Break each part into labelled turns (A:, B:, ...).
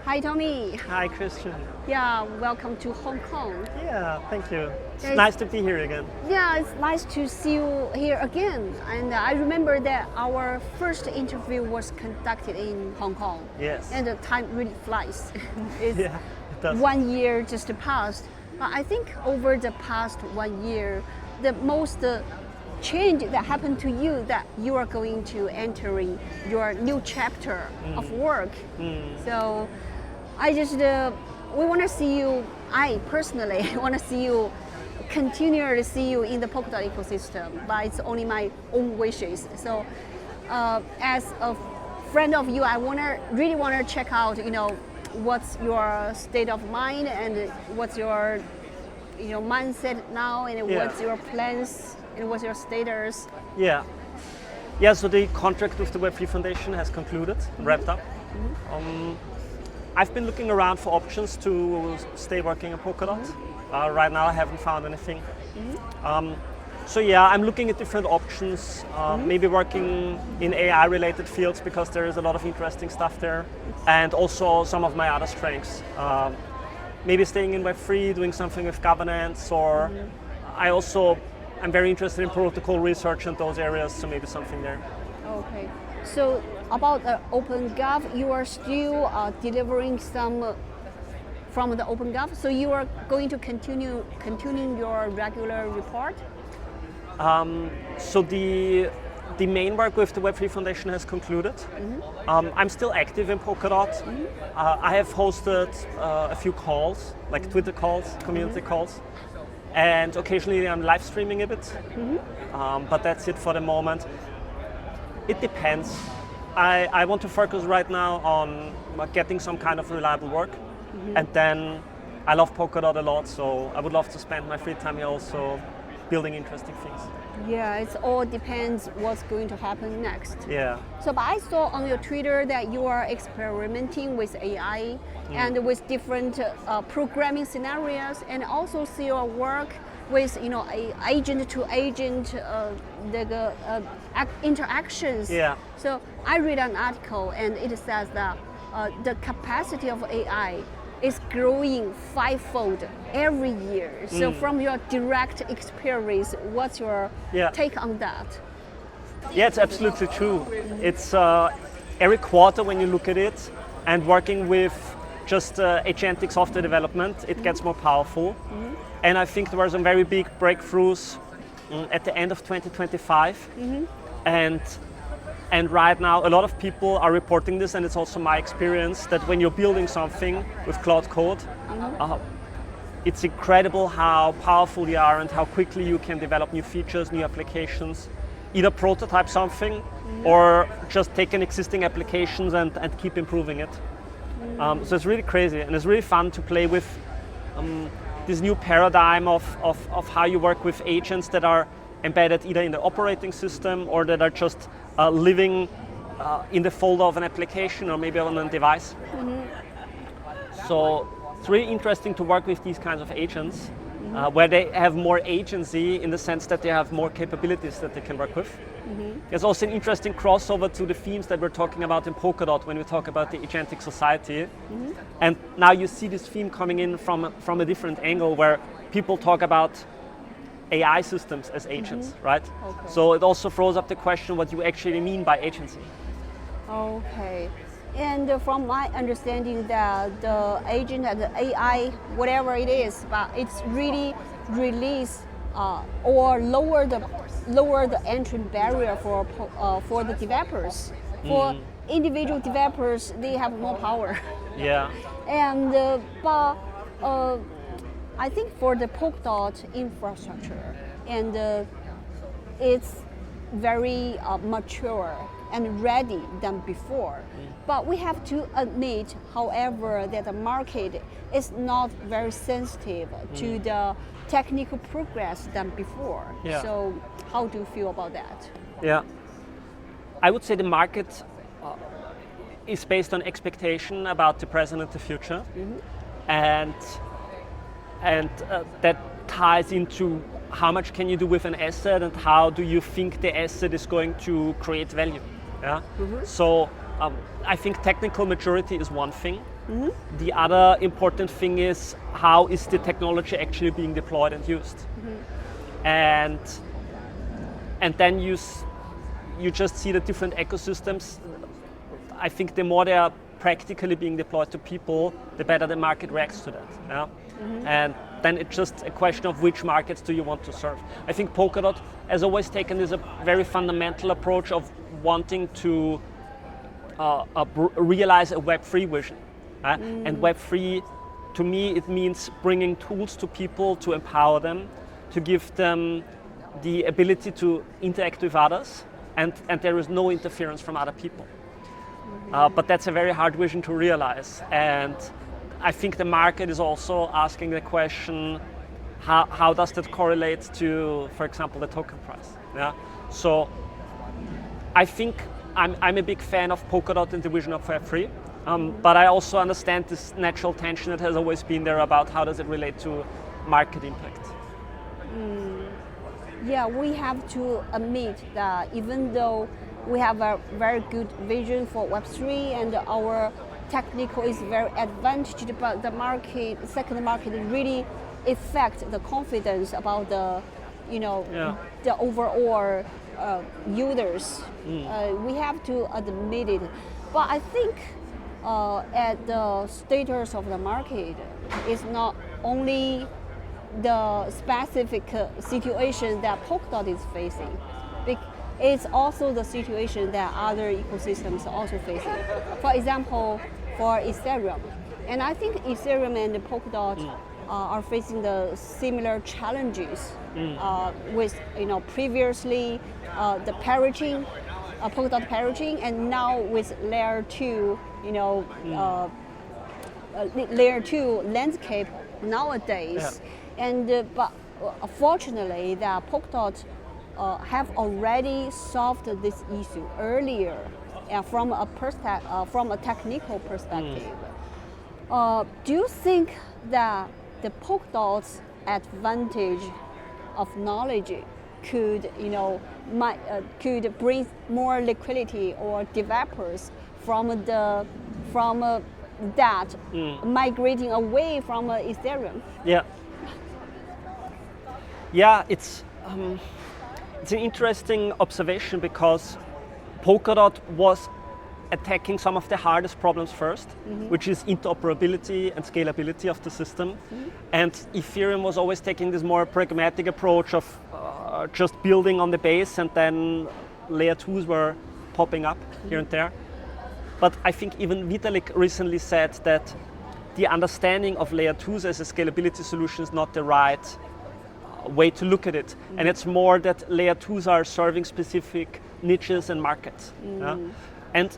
A: Hi, Tommi.
B: Hi, Christian.
A: Yeah, welcome to Hong Kong.
B: Yeah, thank you. It's
A: Yes.
B: nice to be here again.
A: Yeah, it's nice to see you here again. And I remember that our first interview was conducted in Hong Kong.
B: Yes.
A: And the time really flies. It's
B: Yeah, it does.
A: 1 year just passed. But I think over the past 1 year, the most change that happened to you that you are going to entering your new chapter of work. So I just we want to see you. I personally want to see you continue to see you in the Polkadot ecosystem, but it's only my own wishes. So as a friend of you, I really want to check out, what's your state of mind and what's your mindset now, and what's your plans and what's your status.
B: Yeah, so the contract with the Web3 Foundation has concluded, wrapped up. I've been looking around for options to stay working at Polkadot. Right now I haven't found anything. So yeah, I'm looking at different options, maybe working in AI related fields because there is a lot of interesting stuff there, and also some of my other strengths. Maybe staying in Web3, doing something with governance, or I'm very interested in protocol research and those areas, so maybe something there.
A: Okay. So about OpenGov, you are still delivering some from the OpenGov. So you are going to continuing your regular report.
B: So the main work with the Web3 Foundation has concluded. I'm still active in Polkadot. I have hosted a few calls, like Twitter calls, community calls. And occasionally I'm live streaming a bit, but that's it for the moment. It depends. I want to focus right now on getting some kind of reliable work, and then I love Polkadot a lot, so I would love to spend my free time here also building interesting things.
A: Yeah, it all depends what's going to happen next.
B: Yeah.
A: So but I saw on your Twitter that you are experimenting with AI and with different programming scenarios, and also see your work with agent to agent interactions.
B: Yeah.
A: So I read an article and it says that the capacity of AI is growing 5-fold every year. So from your direct experience, what's your take on that?
B: Yeah, it's absolutely true. It's every quarter when you look at it, and working with just agentic software development, it gets more powerful. And I think there were some very big breakthroughs at the end of 2025. And right now, a lot of people are reporting this, and it's also my experience that when you're building something with Cloud Code, it's incredible how powerful you are and how quickly you can develop new features, new applications, either prototype something or just take an existing applications and keep improving it. So it's really crazy, and it's really fun to play with this new paradigm of how you work with agents that are embedded either in the operating system or that are just living in the folder of an application or maybe on a device. So it's really interesting to work with these kinds of agents where they have more agency in the sense that they have more capabilities that they can work with. There's also an interesting crossover to the themes that we're talking about in Polkadot when we talk about the agentic society. And now you see this theme coming in from a different angle where people talk about AI systems as agents, right?
A: Okay.
B: So it also throws up the question what you actually mean by agency.
A: Okay. And from my understanding that the agent and the AI, whatever it is, but it's really release or lower the entry barrier for the developers. For individual developers, they have more power.
B: Yeah.
A: And but I think for the Polkadot infrastructure, and it's very mature and ready than before. But we have to admit, however, that the market is not very sensitive to the technical progress than before.
B: Yeah.
A: So how do you feel about that?
B: Yeah. I would say the market is based on expectation about the present and the future. And that ties into how much can you do with an asset and how do you think the asset is going to create value. Yeah? So I think technical maturity is one thing, The other important thing is how is the technology actually being deployed and used, and then you just see the different ecosystems. I think the more they are practically being deployed to people, the better the market reacts to that. Yeah? And then it's just a question of which markets do you want to serve. I think Polkadot has always taken this a very fundamental approach of wanting to realize a Web3 vision. And Web3, to me, it means bringing tools to people to empower them, to give them the ability to interact with others, and there is no interference from other people. But that's a very hard vision to realize. And I think the market is also asking the question, how does that correlate to, for example, the token price? Yeah. So I think I'm a big fan of Polkadot and the vision of Web3. But I also understand this natural tension that has always been there about how does it relate to market impact.
A: Yeah, we have to admit that even though we have a very good vision for Web3 and our technical is very advantaged, but the market, second market really affect the confidence about the, the overall users. We have to admit it. But I think at the status of the market is not only the specific situation that Polkadot is facing. It's also the situation that other ecosystems are also facing. For example, for Ethereum. And I think Ethereum and Polkadot are facing the similar challenges with previously the parachain, Polkadot parachain, and now with layer 2, layer 2 landscape nowadays. And but fortunately, the Polkadot have already solved this issue earlier from a technical perspective. Do you think that the Polkadot's advantage of knowledge could could bring more liquidity or developers from that migrating away from Ethereum?
B: Yeah, it's an interesting observation because Polkadot was attacking some of the hardest problems first, which is interoperability and scalability of the system. And Ethereum was always taking this more pragmatic approach of just building on the base, and then layer 2s were popping up here and there. But I think even Vitalik recently said that the understanding of layer 2s as a scalability solution is not the right way to look at it. And it's more that layer 2s are serving specific niches and markets. And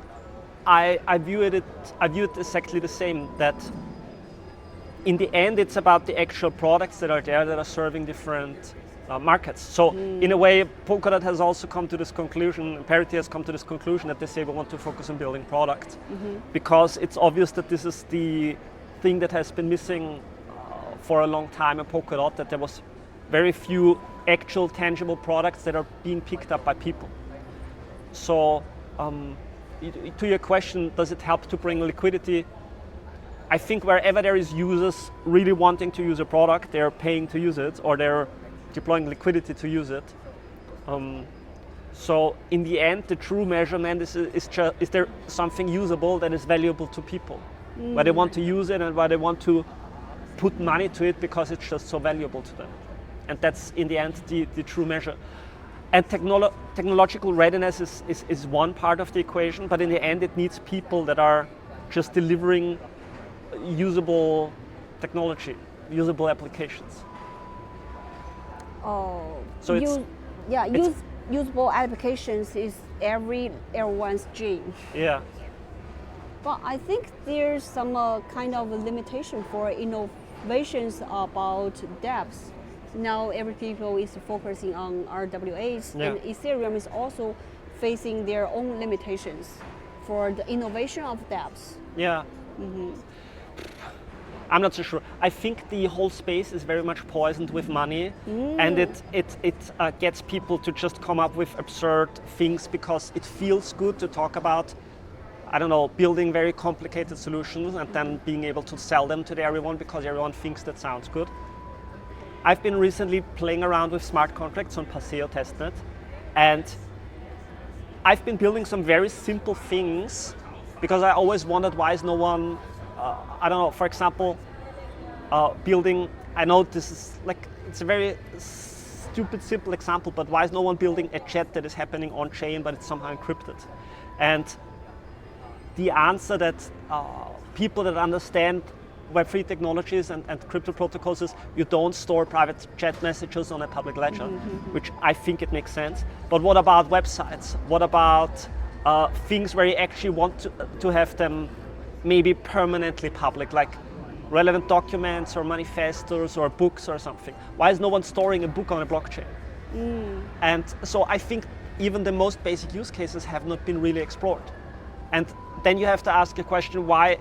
B: I view it exactly the same, that in the end it's about the actual products that are there that are serving different markets. So in a way, Polkadot has also come to this conclusion, Parity has come to this conclusion that they say we want to focus on building products because it's obvious that this is the thing that has been missing for a long time in Polkadot, that there was very few actual tangible products that are being picked up by people. So to your question, does it help to bring liquidity? I think wherever there is users really wanting to use a product, they're paying to use it, or they're deploying liquidity to use it. So in the end, the true measurement is there something usable that is valuable to people, where they want to use it and where they want to put money to it because it's just so valuable to them. And that's in the end the true measure. And technological readiness is one part of the equation, but in the end it needs people that are just delivering usable technology, usable applications.
A: So usable applications is everyone's dream.
B: Yeah.
A: But I think there's some kind of limitation for innovations about dApps. Now every people is focusing on RWAs, and Ethereum is also facing their own limitations for the innovation of dApps.
B: Yeah. I'm not so sure. I think the whole space is very much poisoned with money, and it gets people to just come up with absurd things because it feels good to talk about I don't know, building very complicated solutions and then being able to sell them to everyone because everyone thinks that sounds good. I've been recently playing around with smart contracts on Paseo testnet, and I've been building some very simple things because I always wondered why is no one, I don't know, for example, building, I know this is like, it's a very stupid, simple example, but why is no one building a chat that is happening on chain but it's somehow encrypted? And the answer that people that understand Web3 technologies and crypto protocols is you don't store private chat messages on a public ledger, which I think it makes sense. But what about websites? What about things where you actually want to have them maybe permanently public, like relevant documents or manifestos or books or something? Why is no one storing a book on a blockchain? And so I think even the most basic use cases have not been really explored. And then you have to ask a question, why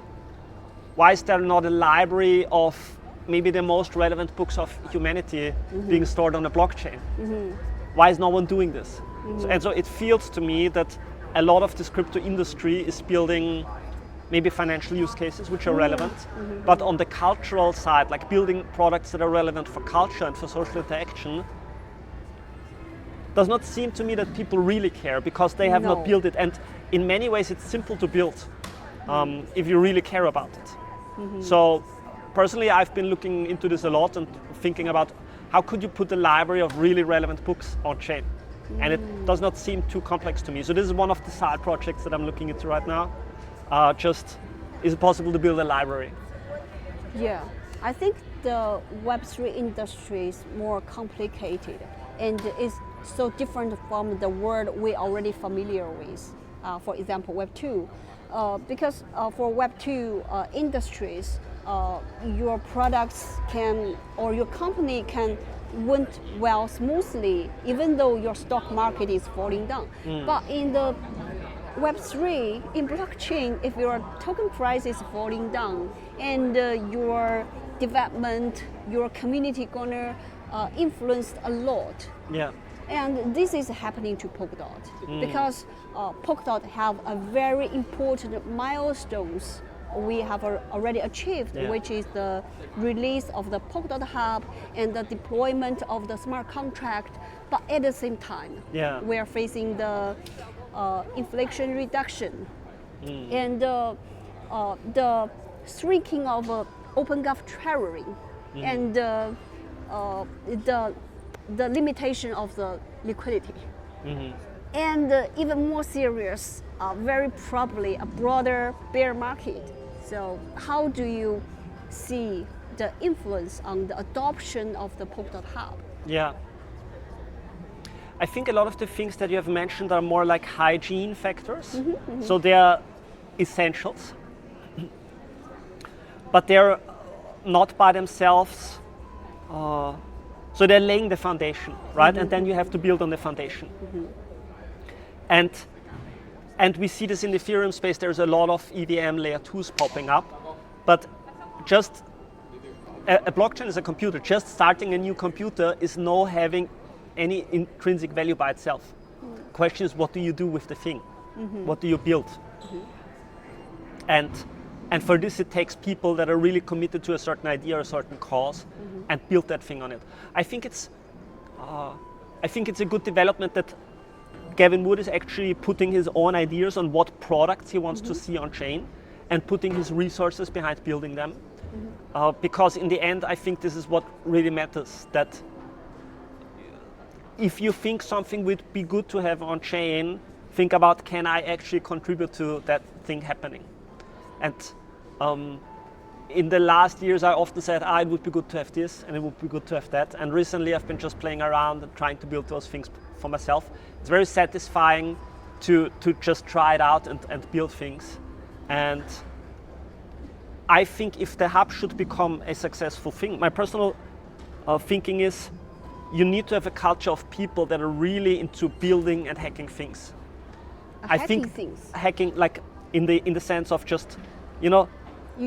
B: is there not a library of maybe the most relevant books of humanity being stored on a blockchain? Why is no one doing this? So it feels to me that a lot of this crypto industry is building maybe financial use cases which are relevant, but on the cultural side, like building products that are relevant for culture and for social interaction, does not seem to me that people really care because they have not built it. And in many ways it's simple to build if you really care about it. So personally I've been looking into this a lot and thinking about how could you put a library of really relevant books on chain? And it does not seem too complex to me. So this is one of the side projects that I'm looking into right now. Just, is it possible to build a library?
A: Yeah, I think the Web3 industry is more complicated and is so different from the world we're already familiar with. For example, Web2. Because for Web2 industries, your products can, or your company can went well smoothly, even though your stock market is falling down. But in the Web3, in blockchain, if your token price is falling down and your development, your community gonna influence a lot.
B: Yeah.
A: And this is happening to Polkadot because Polkadot have a very important milestones we have already achieved, which is the release of the Polkadot Hub and the deployment of the smart contract. But at the same time, we are facing the inflation reduction and the shrinking of open gov treasury and the limitation of the liquidity. And even more serious, very probably a broader bear market. So how do you see the influence on the adoption of the Polkadot Hub?
B: Yeah. I think a lot of the things that you have mentioned are more like hygiene factors. So they are essentials, but they're not by themselves. So they're laying the foundation, right? And then you have to build on the foundation. And we see this in the Ethereum space. There's a lot of EVM layer 2s popping up, but just a blockchain is a computer. Just starting a new computer is no having any intrinsic value by itself. Question is, what do you do with the thing? What do you build? And for this, it takes people that are really committed to a certain idea or a certain cause and build that thing on it. I think it's a good development that Gavin Wood is actually putting his own ideas on what products he wants to see on chain and putting his resources behind building them. Because in the end, I think this is what really matters, that if you think something would be good to have on chain, think about, can I actually contribute to that thing happening? And in the last years, I often said, it would be good to have this and it would be good to have that. And recently, I've been just playing around and trying to build those things for myself. It's very satisfying to just try it out and build things. And I think if the hub should become a successful thing, my personal thinking is you need to have a culture of people that are really into building and hacking things. I think hacking, like in the sense of just, you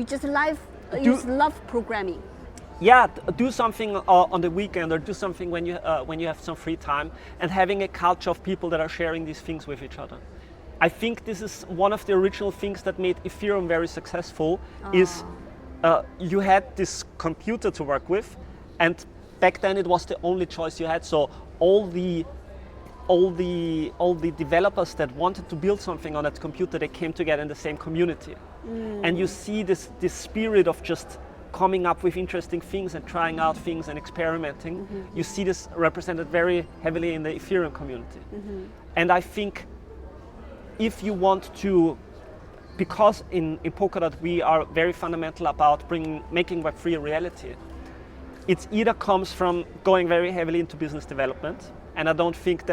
B: just
A: love programming.
B: Yeah, do something on the weekend or do something when you have some free time, and having a culture of people that are sharing these things with each other. I think this is one of the original things that made Ethereum very successful. Is you had this computer to work with, and back then it was the only choice you had. So all the developers that wanted to build something on that computer, they came together in the same community. And you see this spirit of just coming up with interesting things and trying out things and experimenting. You see this represented very heavily in the Ethereum community. And I think if you want to, because in Polkadot we are very fundamental about making Web3 a reality, it either comes from going very heavily into business development, and I don't think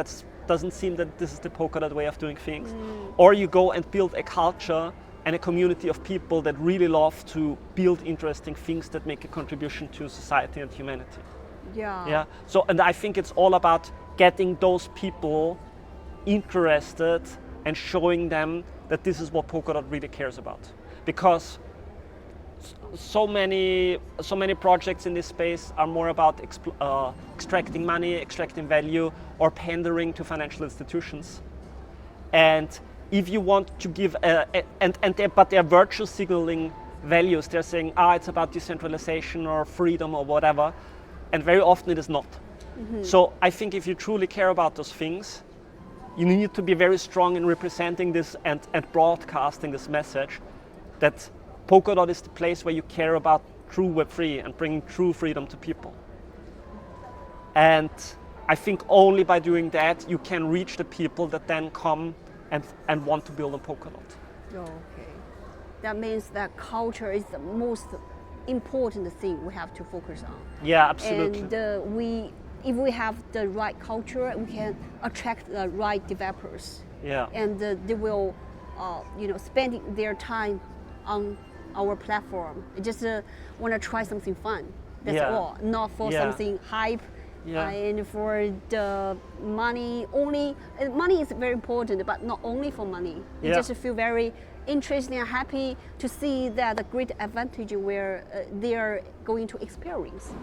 B: doesn't seem that this is the Polkadot way of doing things, or you go and build a culture and a community of people that really love to build interesting things that make a contribution to society and humanity. Yeah. So, and I think it's all about getting those people interested and showing them that this is what Polkadot really cares about. Because so many projects in this space are more about extracting money, extracting value, or pandering to financial institutions. And if you want to give, but they're virtue signaling values. They're saying, it's about decentralization or freedom or whatever, and very often it is not. So I think if you truly care about those things, you need to be very strong in representing this and broadcasting this message that Polkadot is the place where you care about true Web3 and bringing true freedom to people. And I think only by doing that you can reach the people that then come and want to build on Polkadot.
A: Okay. That means that culture is the most important thing we have to focus on.
B: Yeah, absolutely.
A: And if we have the right culture, we can attract the right developers.
B: Yeah.
A: And they will, spending their time on our platform. They just want to try something fun. That's all. Not for something hype. And for the money only. Money is very important, but not only for money. You just feel very interested and happy to see that the great advantage where they are going to experience.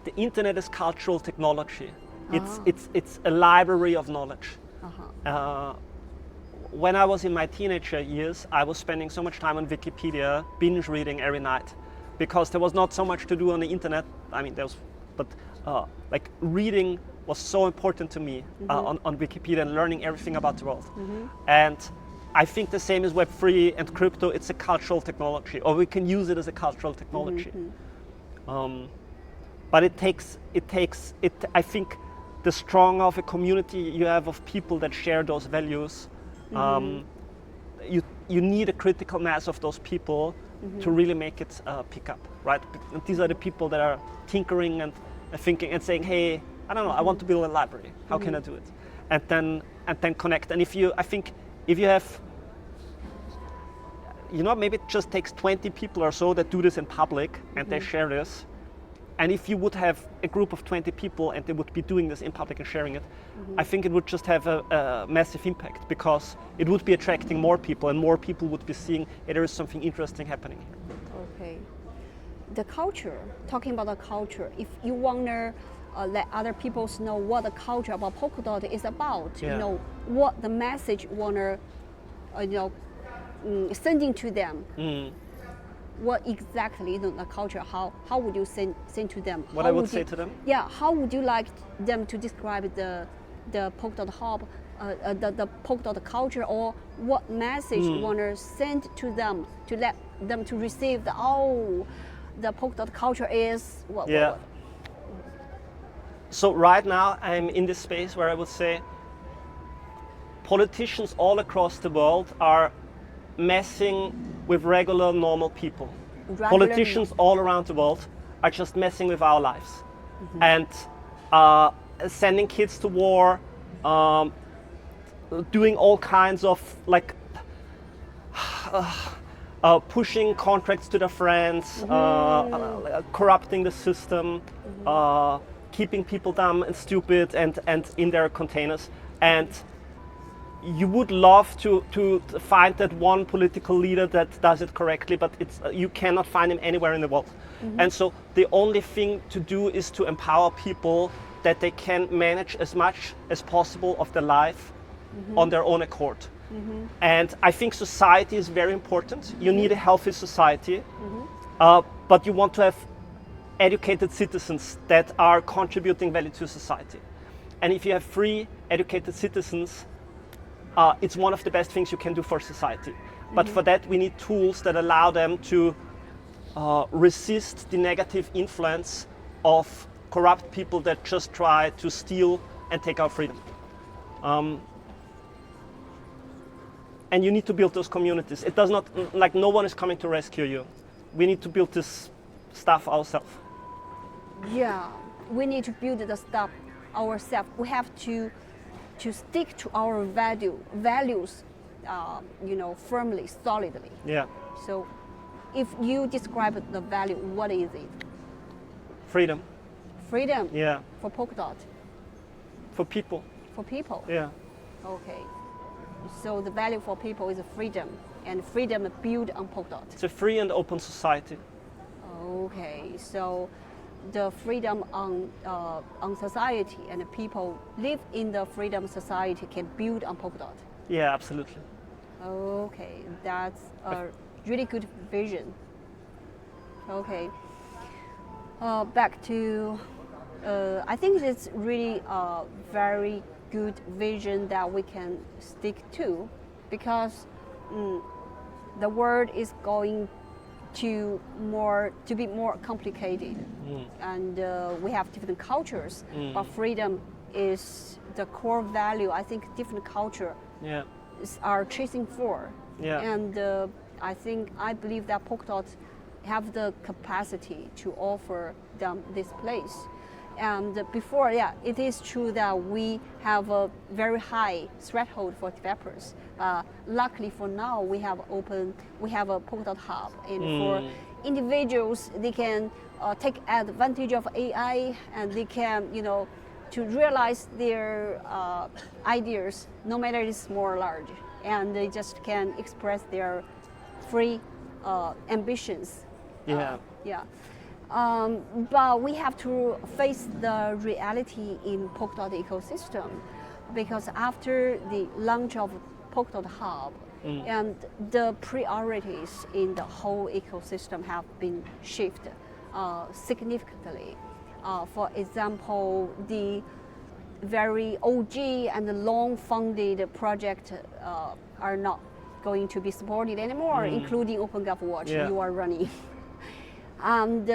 B: The internet is cultural technology. It's a library of knowledge. When I was in my teenager years, I was spending so much time on Wikipedia, binge reading every night, because there was not so much to do on the internet. I mean, like reading was so important to me on Wikipedia and learning everything about the world. And I think the same is Web3 and crypto. It's a cultural technology, or we can use it as a cultural technology. But it takes. I think the stronger of a community you have of people that share those values, you need a critical mass of those people to really make it pick up, right? And these are the people that are tinkering and thinking and saying, hey, I don't know, I want to build a library. How can I do it? And then connect. And if you have, maybe it just takes 20 people or so that do this in public and they share this. And if you would have a group of 20 people and they would be doing this in public and sharing it, I think it would just have a massive impact, because it would be attracting more people and more people would be seeing there is something interesting happening here.
A: Okay. The culture, talking about the culture, if you want to let other people know what the culture about Polkadot is about, what the message you want to, sending to them. What exactly the culture? How would you send to them?
B: What I would say to them?
A: Yeah. How would you like them to describe the Polkadot Hub, the Polkadot culture, or what message you want to send to them to let them to receive the Polkadot culture is what?
B: Yeah. So right now I'm in this space where I would say politicians all across the world are messing with regular, normal people. Politicians all around the world are just messing with our lives and sending kids to war, doing all kinds of pushing contracts to their friends, corrupting the system, keeping people dumb and stupid and in their containers. And you would love to find that one political leader that does it correctly, but you cannot find him anywhere in the world. And so the only thing to do is to empower people that they can manage as much as possible of their life on their own accord. And I think society is very important. You need a healthy society, but you want to have educated citizens that are contributing value to society. And if you have free, educated citizens, it's one of the best things you can do for society. But for that, we need tools that allow them to resist the negative influence of corrupt people that just try to steal and take our freedom. And you need to build those communities. It does not, like, no one is coming to rescue you. We need to build this stuff ourselves.
A: Yeah, we need to build the stuff ourselves. We have to stick to our values, firmly, solidly.
B: Yeah.
A: So, if you describe the value, what is it?
B: Freedom.
A: Freedom.
B: Yeah.
A: For Polkadot.
B: For people.
A: For people.
B: Yeah.
A: Okay. So the value for people is freedom, and freedom built on Polkadot.
B: It's a free and open society.
A: Okay. So the freedom on society and the people live in the freedom society can build on Polkadot.
B: Yeah, absolutely.
A: Okay, that's a really good vision. Okay. Back to, I think it's really a very good vision that we can stick to, because the world is going to be more complicated, and we have different cultures, but freedom is the core value. I think different culture are chasing for, and I believe that Polkadot have the capacity to offer them this place. And before, it is true that we have a very high threshold for developers. Luckily for now, we have a Polkadot Hub, and for individuals, they can take advantage of AI, and they can, to realize their ideas, no matter it's small or large, and they just can express their free ambitions. But we have to face the reality in Polkadot ecosystem, because after the launch of Polkadot Hub, and the priorities in the whole ecosystem have been shifted significantly. For example, the very OG and long-funded projects are not going to be supported anymore, including OpenGovWatch you are running. And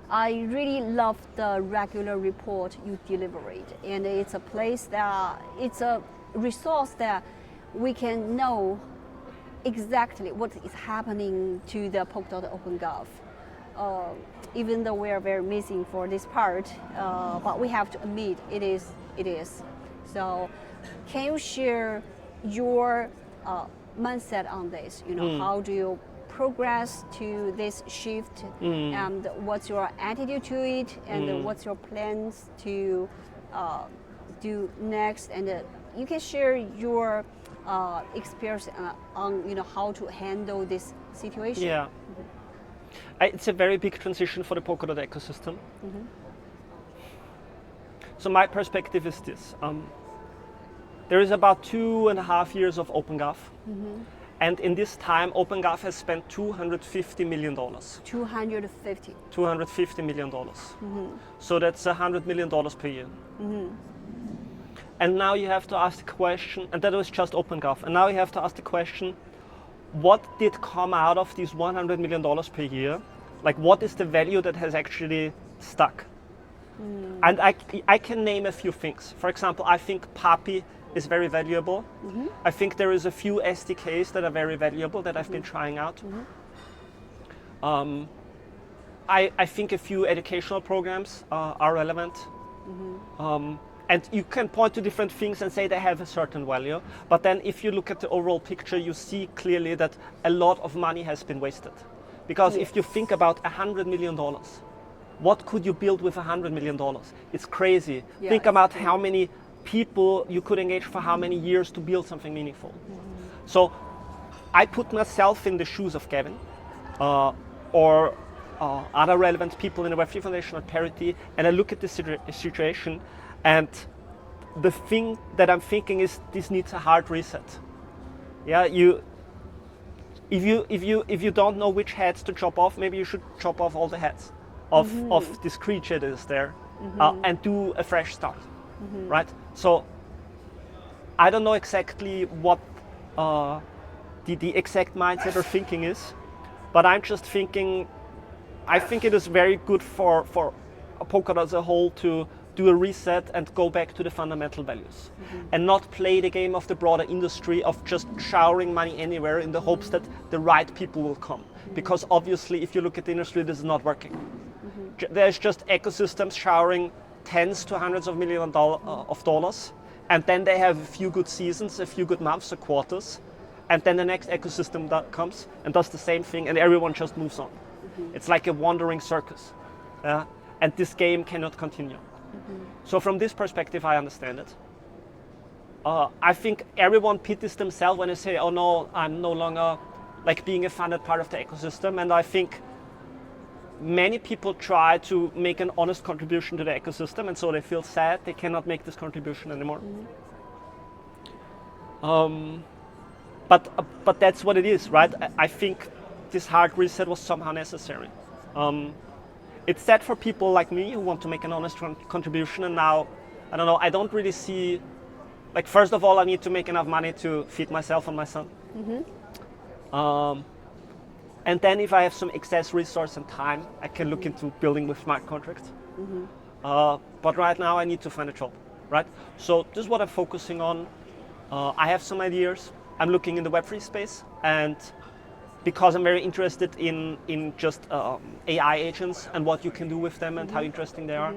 A: I really love the regular report you delivered, and it's a resource that we can know exactly what is happening to the Polkadot OpenGov. Even though we are very missing for this part, but we have to admit it is. So, can you share your mindset on this? How do you progress to this shift, and what's your attitude to it, and what's your plans to do next? And you can share your experience on how to handle this situation.
B: Yeah. It's a very big transition for the Polkadot ecosystem. So my perspective is this. There is about 2.5 years of OpenGov. And in this time, OpenGov has spent $250 million. $250 million. So that's $100 million per year. And now you have to ask the question, and that was just OpenGov. And now you have to ask the question, what did come out of these $100 million per year? Like, what is the value that has actually stuck? And I can name a few things. For example, I think PAPI is very valuable. I think there is a few SDKs that are very valuable that I've been trying out. I think a few educational programs are relevant. And you can point to different things and say they have a certain value. But then if you look at the overall picture, you see clearly that a lot of money has been wasted. Because if you think about $100 million, what could you build with $100 million? It's crazy. Think about how many people you could engage for how many years to build something meaningful. So I put myself in the shoes of Gavin or other relevant people in the Web3 Foundation or Parity, and I look at this situation, and the thing that I'm thinking is this needs a hard reset. Yeah, if you don't know which heads to chop off, maybe you should chop off all the heads of this creature that is there, and do a fresh start, right? So I don't know exactly what the exact mindset or thinking is, but I'm just thinking, I think it is very good for Polkadot as a whole to do a reset and go back to the fundamental values, and not play the game of the broader industry of just showering money anywhere in the hopes that the right people will come. Because obviously, if you look at the industry, this is not working. There's just ecosystems showering tens to hundreds of millions of dollars, and then they have a few good seasons, a few good months or quarters, and then the next ecosystem that comes and does the same thing, and everyone just moves on. It's like a wandering circus, and this game cannot continue. So from this perspective, I understand it. I think everyone pities themselves when they say, oh no, I'm no longer like being a funded part of the ecosystem. And I think many people try to make an honest contribution to the ecosystem, and so they feel sad they cannot make this contribution anymore. But that's what it is, right? I think this hard reset was somehow necessary. It's sad for people like me who want to make an honest contribution, and now, I don't know, I don't really see, like, first of all, I need to make enough money to feed myself and my son. And then if I have some excess resource and time, I can look into building with smart contracts. But right now I need to find a job, right? So this is what I'm focusing on. I have some ideas. I'm looking in the Web3 space, and because I'm very interested in just AI agents and what you can do with them and how interesting they are.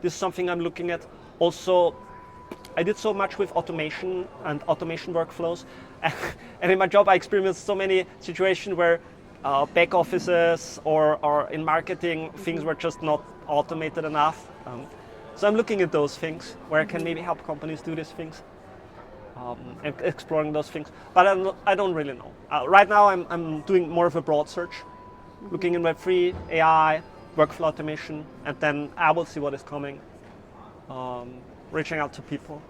B: This is something I'm looking at. Also, I did so much with automation and automation workflows. And in my job, I experienced so many situations where back offices or in marketing, things were just not automated enough. So I'm looking at those things where I can maybe help companies do these things. And exploring those things, but I don't really know. Right now I'm doing more of a broad search, looking in Web3, AI, workflow automation, and then I will see what is coming, reaching out to people,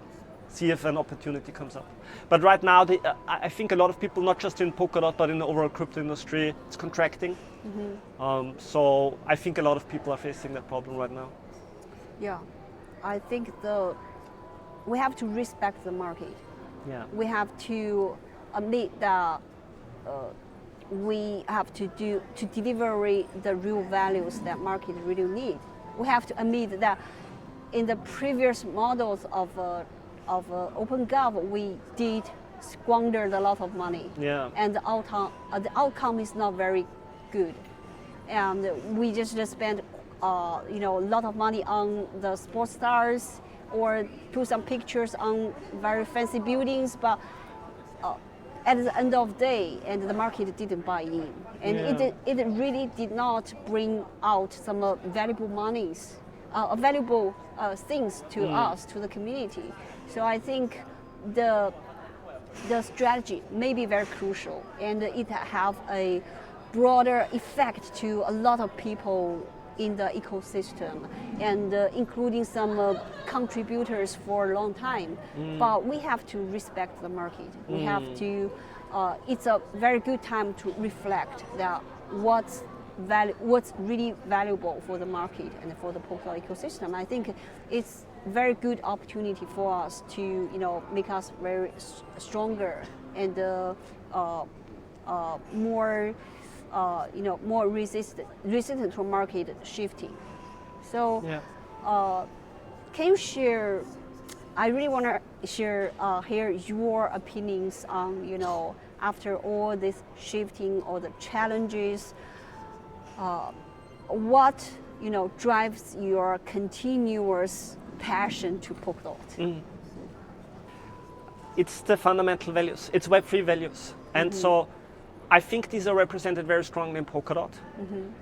B: see if an opportunity comes up. But right now, I think a lot of people, not just in Polkadot, but in the overall crypto industry, it's contracting. So I think a lot of people are facing that problem right now.
A: Yeah, I think we have to respect the market.
B: Yeah.
A: We have to admit that we have to deliver the real values that market really need. We have to admit that in the previous models of OpenGov, we did squander a lot of money.
B: Yeah.
A: And the outcome is not very good. And we just spent a lot of money on the sports stars, or put some pictures on very fancy buildings, but at the end of the day, and the market didn't buy in. And it really did not bring out some valuable things to us, to the community. So I think the strategy may be very crucial, and it have a broader effect to a lot of people in the ecosystem, and including some contributors for a long time. But we have to respect the market. We have to, it's a very good time to reflect that what's really valuable for the market and for the Polkadot ecosystem. I think it's very good opportunity for us to, make us very stronger and more more resistant to market shifting. So, can you share? I really want to hear your opinions on after all this shifting or the challenges. What drives your continuous passion to Polkadot?
B: It's the fundamental values. It's Web3 values, and so I think these are represented very strongly in Polkadot.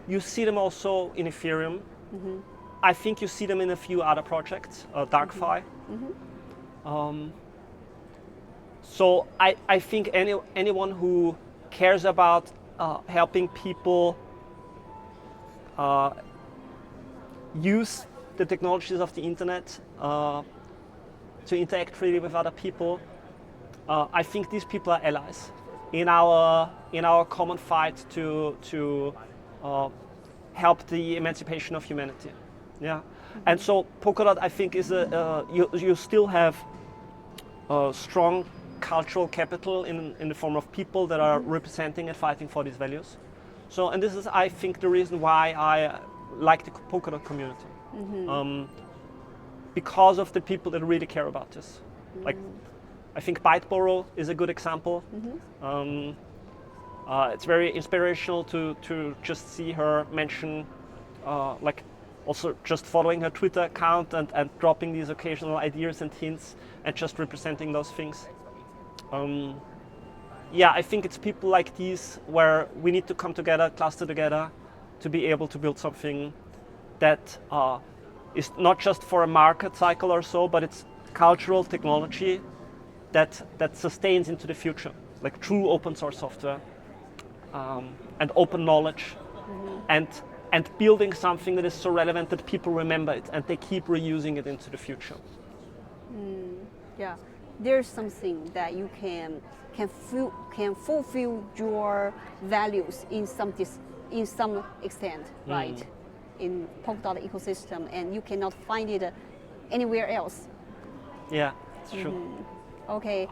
B: You see them also in Ethereum. I think you see them in a few other projects, DarkFi. So I think anyone who cares about helping people use the technologies of the internet to interact freely with other people, I think these people are allies. in our common fight to help the emancipation of humanity. Yeah, and so Polkadot, I think, is you still have a strong cultural capital in the form of people that are representing and fighting for these values. So, and this is, I think, the reason why I like the Polkadot community, because of the people that really care about this. Like, I think Byteboro is a good example. It's very inspirational to just see her mention, like, also just following her Twitter account and dropping these occasional ideas and hints and just representing those things. Yeah, I think it's people like these where we need to come together, cluster together, to be able to build something that is not just for a market cycle or so, but it's cultural technology that sustains into the future, like true open source software and open knowledge, and building something that is so relevant that people remember it and they keep reusing it into the future.
A: Yeah, there's something that you can fulfill your values in some extent, right? In Polkadot ecosystem, and you cannot find it anywhere else.
B: Yeah, it's true.
A: Okay,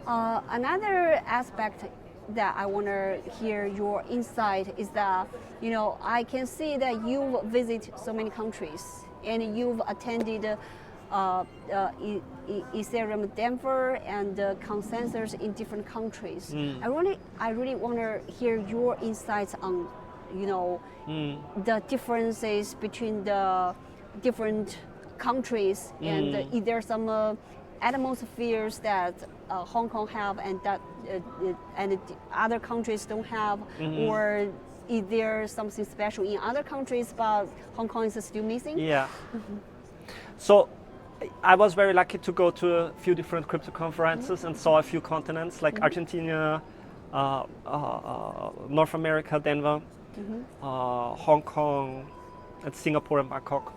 A: another aspect that I want to hear your insight is that, you know, I can see that you visit so many countries and you've attended Ethereum Denver and consensus in different countries. I really want to hear your insights on, you know, the differences between the different countries and is there some atmospheres that Hong Kong have and that and other countries don't have, or is there something special in other countries but Hong Kong is still missing?
B: Yeah. So I was very lucky to go to a few different crypto conferences and saw a few continents like Argentina, North America, Denver, Hong Kong, and Singapore and Bangkok.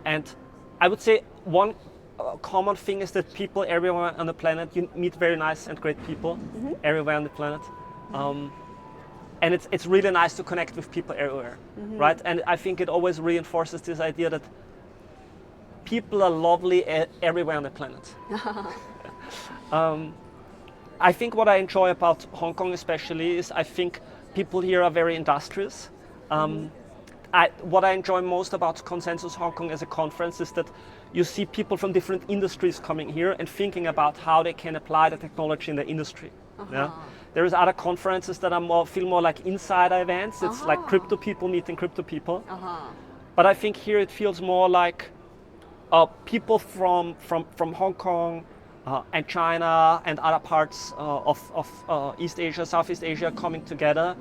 B: And I would say one common thing is that people everywhere on the planet, you meet very nice and great people everywhere on the planet. And it's really nice to connect with people everywhere, right? And I think it always reinforces this idea that people are lovely everywhere on the planet. I think what I enjoy about Hong Kong especially is I think people here are very industrious. What I enjoy most about Consensus Hong Kong as a conference is that you see people from different industries coming here and thinking about how they can apply the technology in the industry. Yeah? There is other conferences that are feel more like insider events. It's like crypto people meeting crypto people. But I think here it feels more like people from Hong Kong and China and other parts of East Asia, Southeast Asia coming together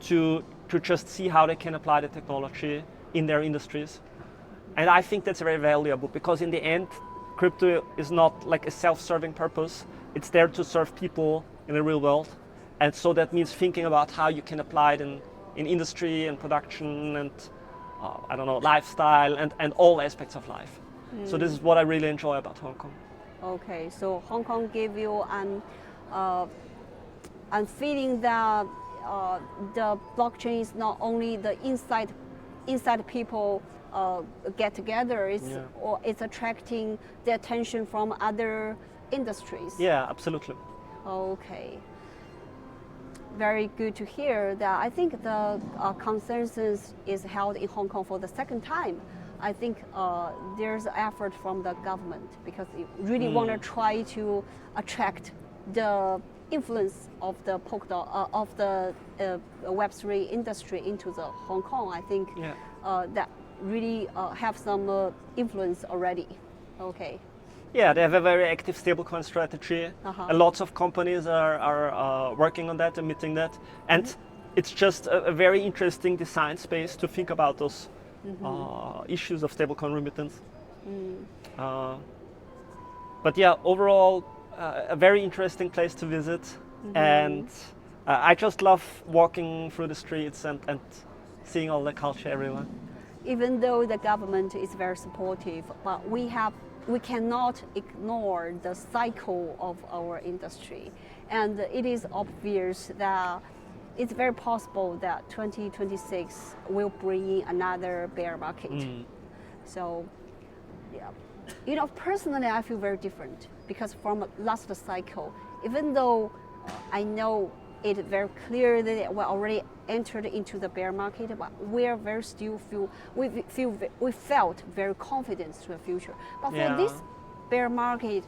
B: to just see how they can apply the technology in their industries. And I think that's very valuable because in the end, crypto is not like a self-serving purpose. It's there to serve people in the real world. And so that means thinking about how you can apply it in industry and production and, I don't know, lifestyle and all aspects of life. So this is what I really enjoy about Hong Kong.
A: Okay, so Hong Kong gave you an feeling that the blockchain is not only the inside people get together, or it's attracting the attention from other industries.
B: Yeah, absolutely.
A: Okay. Very good to hear that. I think the consensus is held in Hong Kong for the second time. I think there's effort from the government because they really want to try to attract the influence of the Polkadot of the Web3 industry into the Hong Kong. I think that really have some influence already. Okay.
B: Yeah, they have a very active stablecoin strategy. Lots of companies are working on that, admitting that, and it's just a very interesting design space to think about those issues of stablecoin remittance. But yeah, overall, a very interesting place to visit, and I just love walking through the streets and seeing all the culture everywhere.
A: Even though the government is very supportive, but we have we cannot ignore the cycle of our industry. And it is obvious that it's very possible that 2026 will bring in another bear market. So, yeah. Personally, I feel very different because from last cycle, even though I know it very clear that we're already entered into the bear market, but we felt very confident to the future. But for this bear market,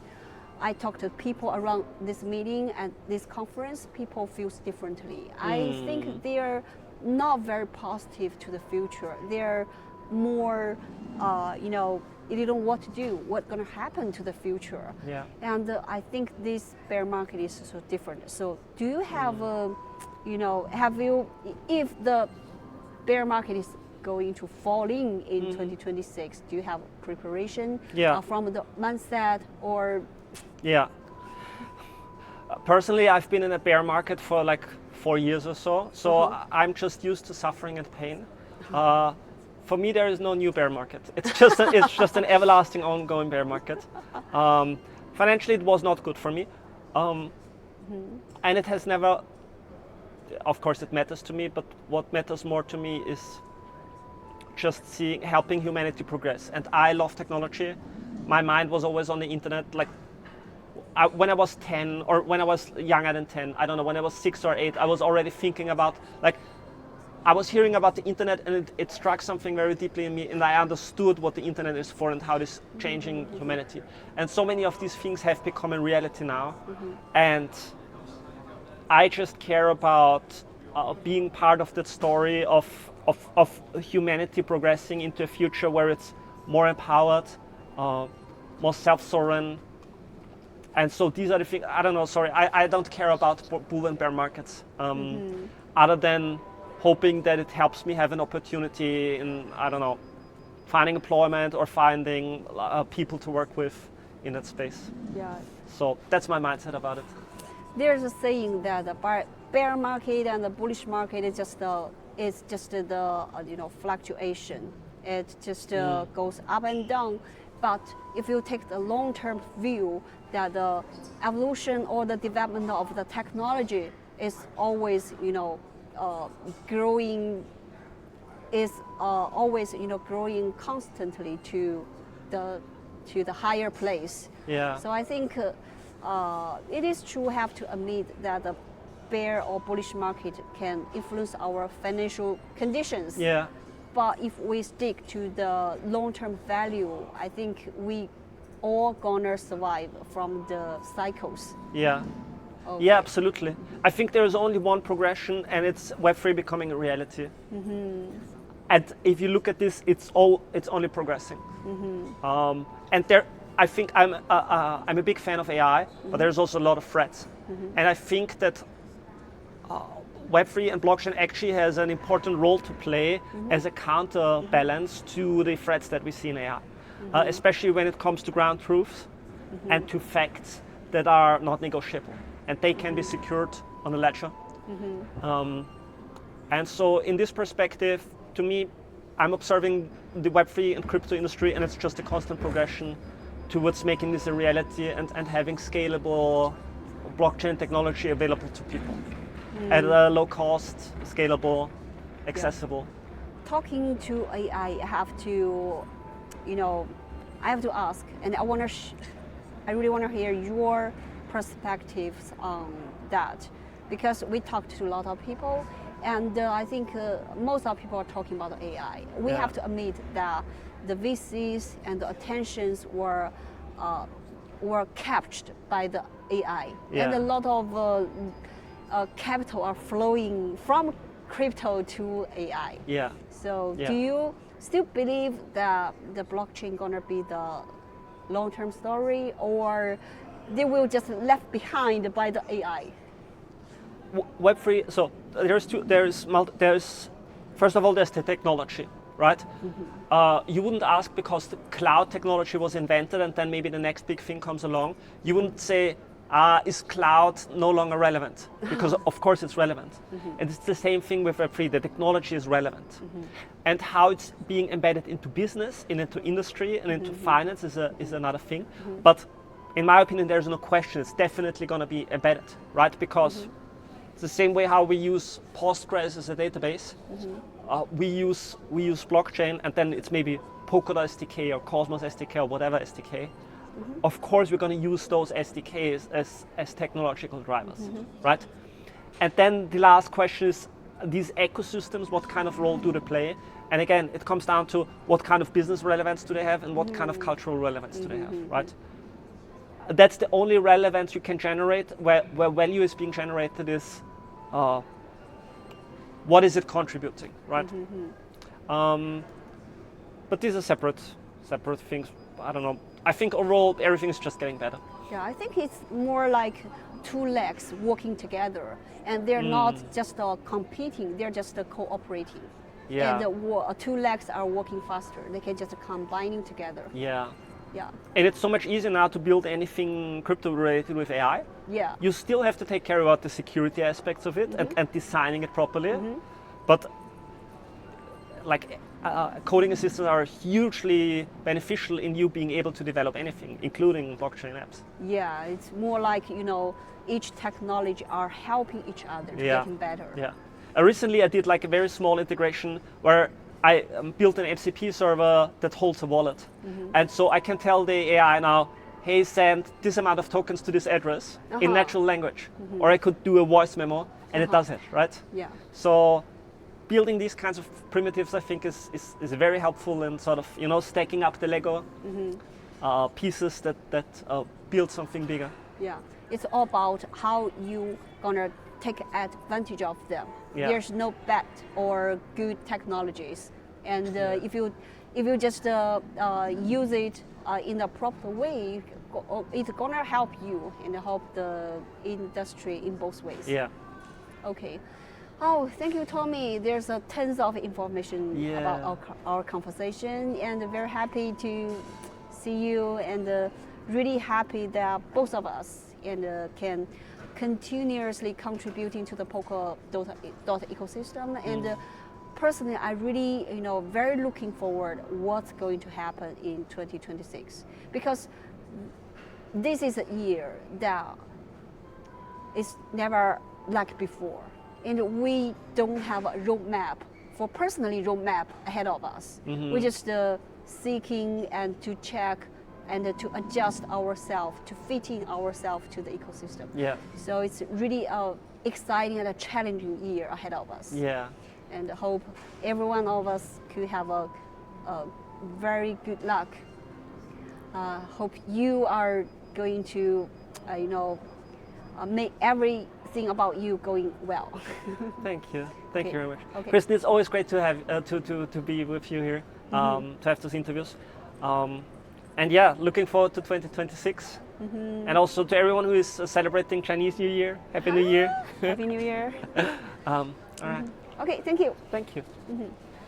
A: I talked to people around this meeting and this conference, people feel differently. I think they're not very positive to the future. They're more, they don't know what to do, what's going to happen to the future.
B: Yeah.
A: And I think this bear market is so different. So do you have, if the bear market is going to fall in 2026, do you have preparation from the mindset or?
B: Yeah. Personally, I've been in a bear market for like 4 years or so. So I'm just used to suffering and pain. For me, there is no new bear market. It's just an everlasting, ongoing bear market. Financially, it was not good for me, and it has never. Of course, it matters to me, but what matters more to me is just helping humanity progress. And I love technology. My mind was always on the internet. Like when I was 10, or when I was younger than 10, I don't know. When I was 6 or 8, I was already thinking about I was hearing about the internet, and it struck something very deeply in me, and I understood what the internet is for and how it is changing humanity. And so many of these things have become a reality now. And I just care about being part of that story of humanity progressing into a future where it's more empowered, more self-sovereign. And so these are the things, I don't know, sorry, I don't care about bull and bear markets, other than hoping that it helps me have an opportunity in, I don't know, finding employment or finding people to work with in that space.
A: Yeah.
B: So that's my mindset about it.
A: There's a saying that the bear market and the bullish market is just the fluctuation. It just goes up and down. But if you take the long-term view, that the evolution or the development of the technology is always, growing, growing constantly to the higher place.
B: Yeah.
A: So I think it is true, have to admit that the bear or bullish market can influence our financial conditions.
B: Yeah.
A: But if we stick to the long-term value, I think we all gonna survive from the cycles.
B: Yeah.
A: Okay.
B: Yeah, absolutely. I think there is only one progression, and it's Web3 becoming a reality. And if you look at this, it's only progressing. And I think I'm a big fan of AI, but there's also a lot of threats. And I think that Web3 and blockchain actually has an important role to play as a counterbalance to the threats that we see in AI, especially when it comes to ground truths and to facts that are not negotiable, and they can be secured on a ledger. And so in this perspective, to me, I'm observing the Web3 and crypto industry, and it's just a constant progression towards making this a reality and having scalable blockchain technology available to people at a low cost, scalable, accessible.
A: Talking to AI, I have to ask, and I really want to hear your perspectives on that, because we talked to a lot of people, and I think most of people are talking about AI. We have to admit that the VCs and the attentions were captured by the AI, and a lot of capital are flowing from crypto to AI.
B: Yeah.
A: So do you still believe that the blockchain gonna be the long-term story, or they will just left behind by the AI?
B: Web3. So there's first of all, there's the technology, right? You wouldn't ask because the cloud technology was invented and then maybe the next big thing comes along. You wouldn't say is cloud no longer relevant? Because of course it's relevant. And it's the same thing with Web3. The technology is relevant. And how it's being embedded into business, and into industry, and into finance is another thing. But in my opinion, there's no question. It's definitely going to be embedded, right? Because it's the same way how we use Postgres as a database. We use blockchain, and then it's maybe Polkadot SDK or Cosmos SDK or whatever SDK. Of course, we're going to use those SDKs as technological drivers, right? And then the last question is, these ecosystems, what kind of role do they play? And again, it comes down to what kind of business relevance do they have and what kind of cultural relevance do they have, right? That's the only relevance you can generate. Where value is being generated is what is it contributing, right? But these are separate things. I don't know. I think overall everything is just getting better.
A: Yeah, I think it's more like two legs working together, and they're not just competing, they're just cooperating.
B: Yeah.
A: And the two legs are working faster. They can just combining together.
B: Yeah.
A: Yeah.
B: And it's so much easier now to build anything crypto related with AI.
A: Yeah.
B: You still have to take care about the security aspects of it and designing it properly. But like coding assistants are hugely beneficial in you being able to develop anything, including blockchain apps.
A: Yeah, it's more like, each technology are helping each other to getting better.
B: Yeah. Recently I did like a very small integration where I built an MCP server that holds a wallet. And so I can tell the AI now, hey, send this amount of tokens to this address in natural language. Or I could do a voice memo and it does it, right?
A: Yeah.
B: So building these kinds of primitives, I think, is very helpful in sort of, stacking up the Lego pieces that build something bigger.
A: Yeah, it's all about how you gonna take advantage of them.
B: Yeah.
A: There's no bad or good technologies, and if you just use it in a proper way, it's gonna help you and help the industry in both ways.
B: Yeah.
A: Okay. Oh, thank you, Tommi. There's tons of information about our conversation, and very happy to see you, and really happy that both of us can continuously contributing to the Polkadot ecosystem. And personally, I really, very looking forward what's going to happen in 2026, because this is a year that is never like before. And we don't have a roadmap ahead of us. We're just seeking and to check and to adjust ourselves, to fitting ourselves to the ecosystem.
B: Yeah.
A: So it's really exciting and a challenging year ahead of us.
B: Yeah.
A: And I hope every one of us could have a very good luck. Hope you are going to, make everything about you going well.
B: Thank you. Thank you very much.
A: Okay.
B: Kristen, it's always great to have to be with you here, to have those interviews. And yeah, looking forward to 2026. And also to everyone who is celebrating Chinese New Year. Happy New Year.
A: Happy New Year.
B: All right.
A: Okay, thank you.
B: Thank you.